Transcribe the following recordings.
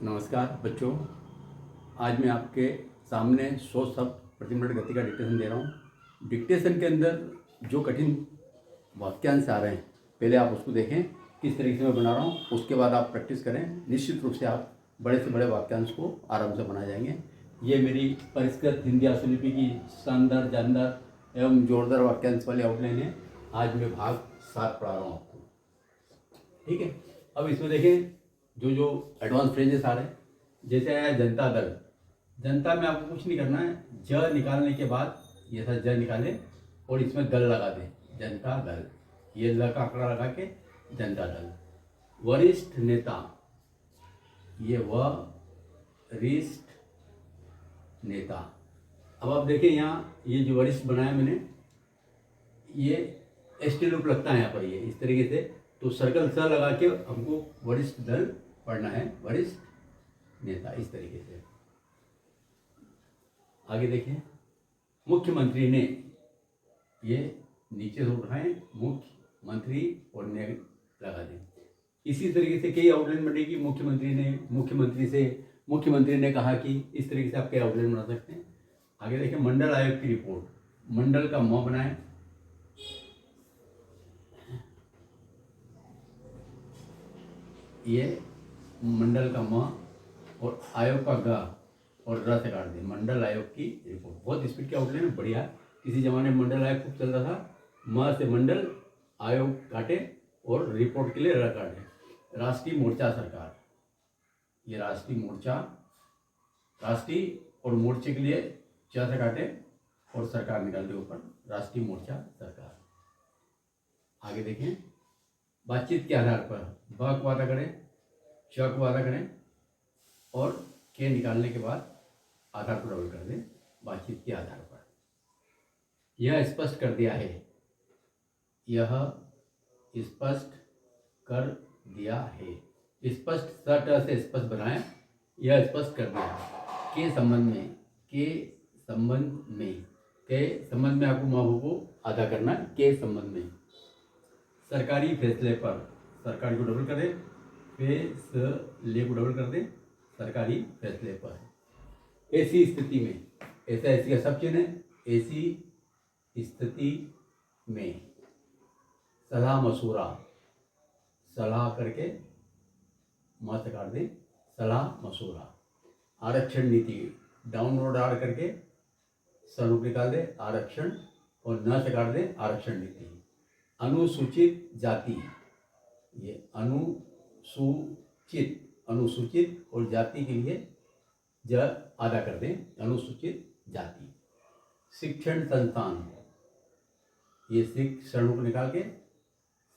नमस्कार बच्चों। आज मैं आपके सामने 100 शब्द प्रति मिनट गति का डिक्टेशन दे रहा हूँ। डिक्टेशन के अंदर जो कठिन वाक्यांश आ रहे हैं, पहले आप उसको देखें किस तरीके से मैं बना रहा हूँ, उसके बाद आप प्रैक्टिस करें। निश्चित रूप से आप बड़े से बड़े वाक्यांश को आराम से बना जाएंगे। ये मेरी परिष्कृत हिंदी आशुलिपि की शानदार, जानदार एवं जोरदार वाक्यांश वाली आउटलाइन है। आज मैं भाग 7 पढ़ा रहा हूँ आपको, ठीक है। अब इसमें देखें जो एडवांस फ्रेजेस आ रहे हैं, जैसे आया जनता दल। जनता में आपको कुछ नहीं करना है, ज निकालने के बाद ये था ज निकाले और इसमें दल लगा दें, जनता दल। ये ल का आंकड़ा लगा के जनता दल। वरिष्ठ नेता, ये वरिष्ठ नेता। अब आप देखिए यहाँ ये जो वरिष्ठ बनाया मैंने, ये एसटी लूप लगता है यहाँ पर, ये इस तरीके से। तो सर्कल स लगा के हमको वरिष्ठ दल पढ़ना है, वरिष्ठ नेता, इस तरीके से। आगे देखिए, मुख्यमंत्री ने, ये नीचे से उठाएं, मुख्यमंत्री और ने लगा दें। इसी तरीके से कई आउटलाइन बनेगी। मुख्यमंत्री ने कहा कि, इस तरीके से आप कई आउटलाइन बना सकते हैं। आगे देखिए, मंडल आयोग की रिपोर्ट। मंडल का म बनाएं, ये मंडल का म और आयोग का ग और र से काट दें। मंडल आयोग की रिपोर्ट। बहुत स्पीड की आउटलाइन है, बढ़िया। किसी जमाने में मंडल आयोग खूब चल रहा था। म से मंडल, आयोग काटे और रिपोर्ट के लिए र काटे। राष्ट्रीय मोर्चा सरकार, ये राष्ट्रीय मोर्चा, राष्ट्रीय और मोर्चे के लिए च से काटे और सरकार निकाल दे ऊपर, राष्ट्रीय मोर्चा सरकार। आगे देखें, बातचीत के आधार पर ब को आधा करें, च को आधा करें और के निकालने के बाद आधार को डबल कर दें। बातचीत के आधार पर यह स्पष्ट कर दिया है, यह स्पष्ट कर दिया है। स्पष्ट सट से स्पष्ट बनाएं, यह स्पष्ट कर दिया। के संबंध में, के संबंध में, के संबंध में आपको माहू को आधा करना है। के संबंध में। सरकारी फैसले पर, सरकारी को डबल कर दें, फैसले को डबल कर दें, सरकारी फैसले पर। ऐसी स्थिति में, ऐसा ऐसी का सब चिन्ह है। ऐसी स्थिति में सलाह मशूरा, सलाह करके म से काट दें, सलाह मशूरा। आरक्षण नीति, डाउनलोड आर करके स्वरूप निकाल दे, आरक्षण, और न से काट दे, आरक्षण नीति। अनुसूचित जाति, ये अनुसूचित और जाति के लिए ज आधा कर दें, अनुसूचित जाति। शिक्षण संस्थान, ये शिक्षण को निकाल के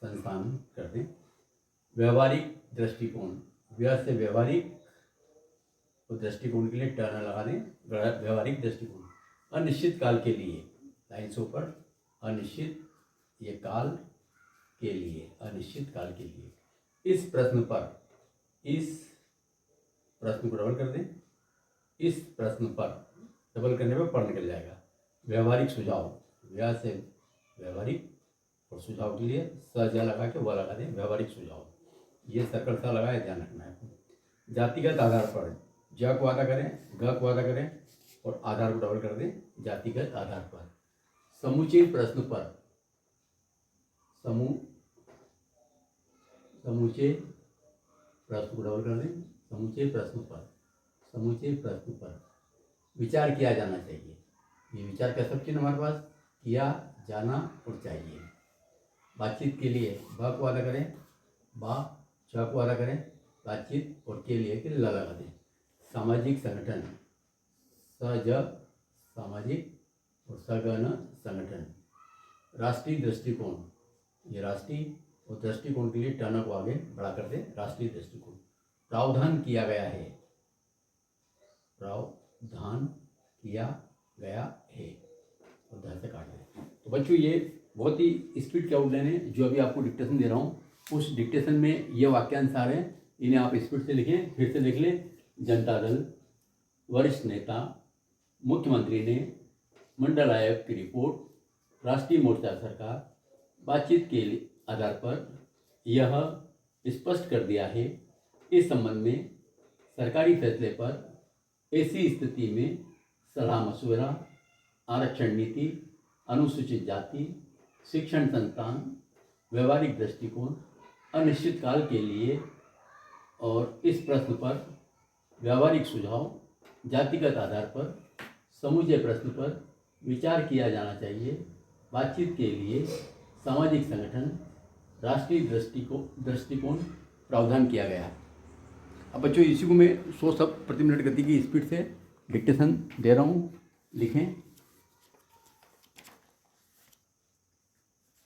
संस्थान कर दें। व्यवहारिक दृष्टिकोण, व्य से व्यवहारिक और दृष्टिकोण के लिए टर्न लगा दें, व्यवहारिक दृष्टिकोण। अनिश्चित काल के लिए, लाइन से ऊपर, अनिश्चित, ये काल के लिए, अनिश्चित काल के लिए। इस प्रश्न पर, इस प्रश्न को डबल कर दें, इस प्रश्न पर, डबल करने पर पर निकल जाएगा। व्यवहारिक सुझाव, व्या से व्यवहारिक और सुझाव के लिए स जा लगा के वह लगा दें, व्यवहारिक सुझाव। ये सर्कल सा लगाए, ध्यान रखना है। जातिगत आधार पर, ज को आधा करें, ग को आधा करें और आधार को डबल कर दें, जातिगत आधार पर। समुच्चय प्रश्न पर, समुच्चय प्रश्न को डबल कर दें, समुच्चय प्रश्न पर, समुच्चय प्रश्न पर विचार किया जाना चाहिए। ये विचार का सब चिन्ह हमारे पास, किया जाना और चाहिए। बातचीत के लिए ब को आधा करें, बा, च को आधा करें, बातचीत, और के लिए के ल लगा दें। सामाजिक संगठन, सज सामाजिक और सगन संगठन। राष्ट्रीय दृष्टिकोण, ये राष्ट्रीय और दृष्टिकोण के लिए टर्न को आगे बढ़ा कर दें, राष्ट्रीय दृष्टिकोण। प्रावधान किया गया है, प्रावधान किया गया है और धर से काट दें। तो बच्चों, ये बहुत ही स्पीड की आउटलाइन है जो अभी आपको डिक्टेशन दे रहा हूँ। उस डिक्टेशन में ये वाक्यांश आ रहे हैं, इन्हें आप स्पीड से लिखें। फिर से लिख लें। जनता दल, वरिष्ठ नेता, मुख्यमंत्री ने, मंडल आयोग की रिपोर्ट, राष्ट्रीय मोर्चा सरकार, बातचीत के आधार पर यह स्पष्ट कर दिया है। इस संबंध में सरकारी फैसले पर ऐसी स्थिति में सलाह मशवरा, आरक्षण नीति, अनुसूचित जाति, शिक्षण संस्थान, व्यवहारिक दृष्टिकोण, अनिश्चित काल के लिए और इस प्रश्न पर व्यवहारिक सुझाव, जातिगत आधार पर समूचे प्रश्न पर विचार किया जाना चाहिए। बातचीत के लिए सामाजिक संगठन, राष्ट्रीय दृष्टिकोण प्रावधान किया गया। अब बच्चों इसी को मैं 100 शब्द प्रति मिनट गति की स्पीड से डिक्टेशन दे रहा हूँ, लिखें।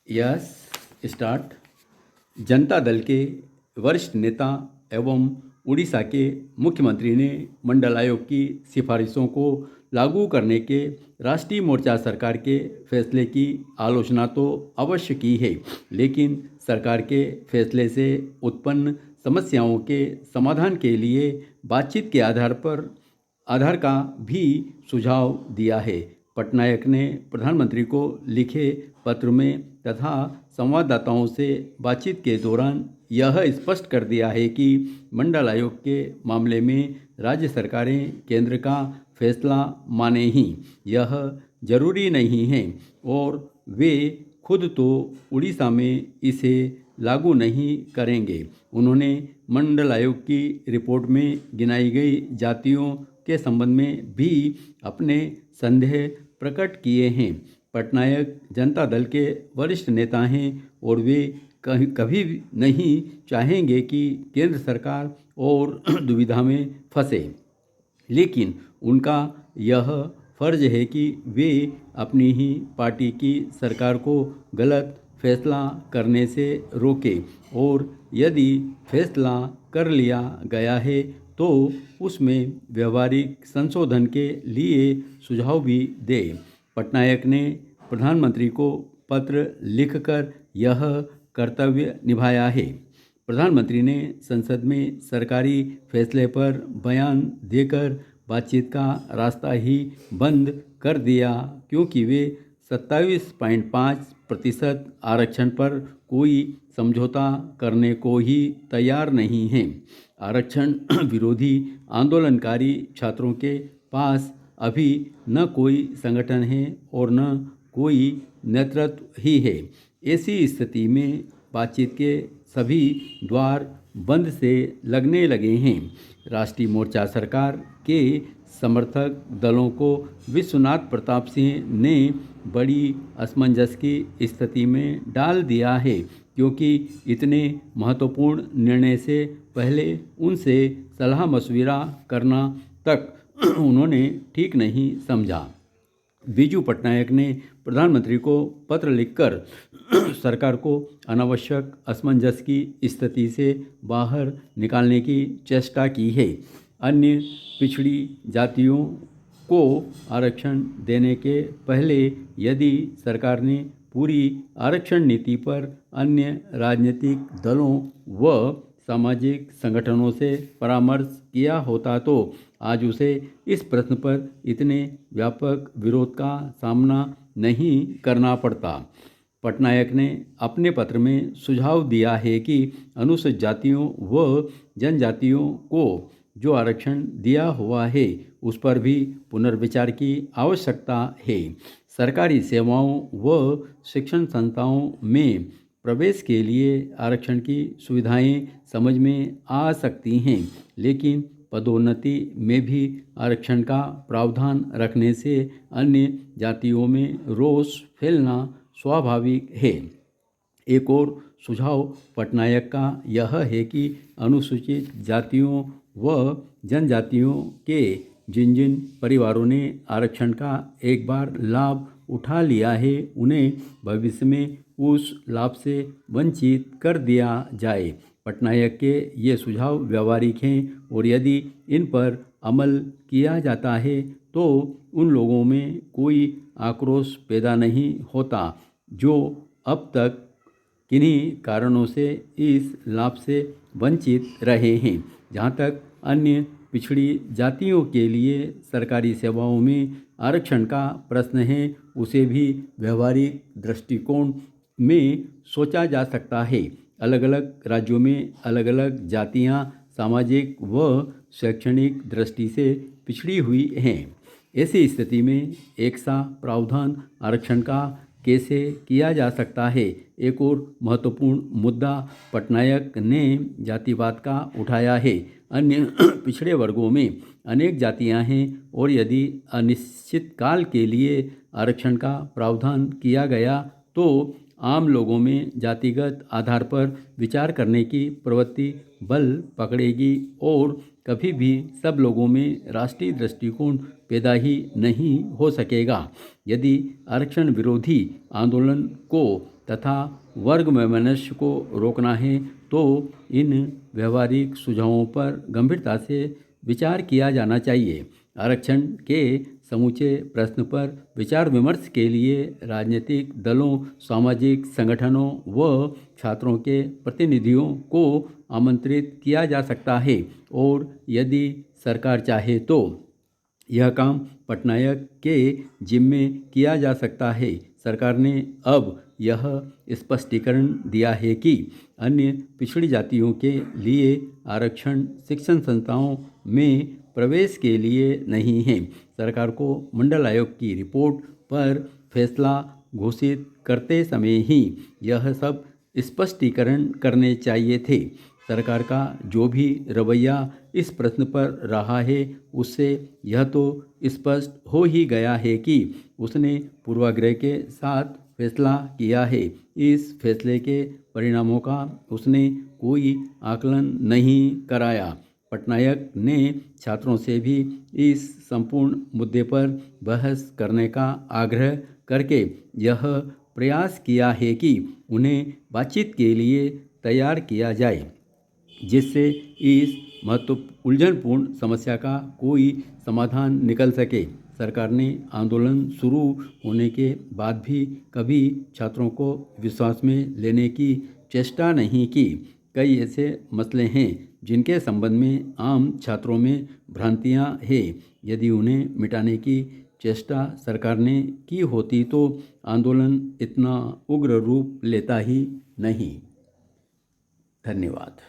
Yes start. जनता दल के वरिष्ठ नेता एवं उड़ीसा के मुख्यमंत्री ने मंडल आयोग की सिफारिशों को लागू करने के राष्ट्रीय मोर्चा सरकार के फैसले की आलोचना तो अवश्य की है, लेकिन सरकार के फैसले से उत्पन्न समस्याओं के समाधान के लिए बातचीत के आधार का भी सुझाव दिया है। पटनायक ने प्रधानमंत्री को लिखे पत्र में तथा संवाददाताओं से बातचीत के दौरान यह स्पष्ट कर दिया है कि मंडल आयोग के मामले में राज्य सरकारें केंद्र का फैसला माने ही यह जरूरी नहीं है और वे खुद तो उड़ीसा में इसे लागू नहीं करेंगे। उन्होंने मंडल आयोग की रिपोर्ट में गिनाई गई जातियों के संबंध में भी अपने संदेह प्रकट किए हैं। पटनायक जनता दल के वरिष्ठ नेता हैं और वे कभी नहीं चाहेंगे कि केंद्र सरकार और दुविधा में फंसे, लेकिन उनका यह फर्ज है कि वे अपनी ही पार्टी की सरकार को गलत फैसला करने से रोके और यदि फैसला कर लिया गया है तो उसमें व्यवहारिक संशोधन के लिए सुझाव भी दे। पटनायक ने प्रधानमंत्री को पत्र लिखकर यह कर्तव्य निभाया है। प्रधानमंत्री ने संसद में सरकारी फैसले पर बयान देकर बातचीत का रास्ता ही बंद कर दिया, क्योंकि वे 27.5% आरक्षण पर कोई समझौता करने को ही तैयार नहीं हैं। आरक्षण विरोधी आंदोलनकारी छात्रों के पास अभी न कोई संगठन है और न कोई नेतृत्व ही है। ऐसी स्थिति में बातचीत के सभी द्वार बंद से लगने लगे हैं। राष्ट्रीय मोर्चा सरकार के समर्थक दलों को विश्वनाथ प्रताप सिंह ने बड़ी असमंजस की स्थिति में डाल दिया है, क्योंकि इतने महत्वपूर्ण निर्णय से पहले उनसे सलाह मशविरा करना तक उन्होंने ठीक नहीं समझा। बीजू पटनायक ने प्रधानमंत्री को पत्र लिखकर सरकार को अनावश्यक असमंजस की स्थिति से बाहर निकालने की चेष्टा की है। अन्य पिछड़ी जातियों को आरक्षण देने के पहले यदि सरकार ने पूरी आरक्षण नीति पर अन्य राजनीतिक दलों व सामाजिक संगठनों से परामर्श किया होता तो आज उसे इस प्रश्न पर इतने व्यापक विरोध का सामना नहीं करना पड़ता। पटनायक ने अपने पत्र में सुझाव दिया है कि अनुसूचित जातियों व जनजातियों को जो आरक्षण दिया हुआ है उस पर भी पुनर्विचार की आवश्यकता है। सरकारी सेवाओं व शिक्षण संस्थाओं में प्रवेश के लिए आरक्षण की सुविधाएं समझ में आ सकती हैं, लेकिन पदोन्नति में भी आरक्षण का प्रावधान रखने से अन्य जातियों में रोष फैलना स्वाभाविक है। एक और सुझाव पटनायक का यह है कि अनुसूचित जातियों व जनजातियों के जिन जिन परिवारों ने आरक्षण का एक बार लाभ उठा लिया है उन्हें भविष्य में उस लाभ से वंचित कर दिया जाए। पटनायक के ये सुझाव व्यवहारिक हैं और यदि इन पर अमल किया जाता है तो उन लोगों में कोई आक्रोश पैदा नहीं होता जो अब तक किन्हीं कारणों से इस लाभ से वंचित रहे हैं। जहाँ तक अन्य पिछड़ी जातियों के लिए सरकारी सेवाओं में आरक्षण का प्रश्न है, उसे भी व्यवहारिक दृष्टिकोण में सोचा जा सकता है। अलग अलग राज्यों में अलग अलग जातियां सामाजिक व शैक्षणिक दृष्टि से पिछड़ी हुई हैं। ऐसी स्थिति में एक सा प्रावधान आरक्षण का कैसे किया जा सकता है। एक और महत्वपूर्ण मुद्दा पटनायक ने जातिवाद का उठाया है। अन्य पिछड़े वर्गों में अनेक जातियां हैं और यदि अनिश्चित काल के लिए आरक्षण का प्रावधान किया गया तो आम लोगों में जातिगत आधार पर विचार करने की प्रवृत्ति बल पकड़ेगी और कभी भी सब लोगों में राष्ट्रीय दृष्टिकोण पैदा ही नहीं हो सकेगा। यदि आरक्षण विरोधी आंदोलन को तथा वर्ग वैमनस्य को रोकना है तो इन व्यवहारिक सुझावों पर गंभीरता से विचार किया जाना चाहिए। आरक्षण के समूचे प्रश्न पर विचार विमर्श के लिए राजनीतिक दलों, सामाजिक संगठनों व छात्रों के प्रतिनिधियों को आमंत्रित किया जा सकता है और यदि सरकार चाहे तो यह काम पटनायक के जिम्मे किया जा सकता है। सरकार ने अब यह स्पष्टीकरण दिया है कि अन्य पिछड़ी जातियों के लिए आरक्षण शिक्षण संस्थाओं में प्रवेश के लिए नहीं है। सरकार को मंडल आयोग की रिपोर्ट पर फैसला घोषित करते समय ही यह सब स्पष्टीकरण करने चाहिए थे। सरकार का जो भी रवैया इस प्रश्न पर रहा है उससे यह तो स्पष्ट हो ही गया है कि उसने पूर्वाग्रह के साथ फैसला किया है। इस फैसले के परिणामों का उसने कोई आकलन नहीं कराया। पटनायक ने छात्रों से भी इस संपूर्ण मुद्दे पर बहस करने का आग्रह करके यह प्रयास किया है कि उन्हें बातचीत के लिए तैयार किया जाए जिससे इस उलझनपूर्ण समस्या का कोई समाधान निकल सके। सरकार ने आंदोलन शुरू होने के बाद भी कभी छात्रों को विश्वास में लेने की चेष्टा नहीं की। कई ऐसे मसले हैं जिनके संबंध में आम छात्रों में भ्रांतियां हैं। यदि उन्हें मिटाने की चेष्टा सरकार ने की होती तो आंदोलन इतना उग्र रूप लेता ही नहीं। धन्यवाद।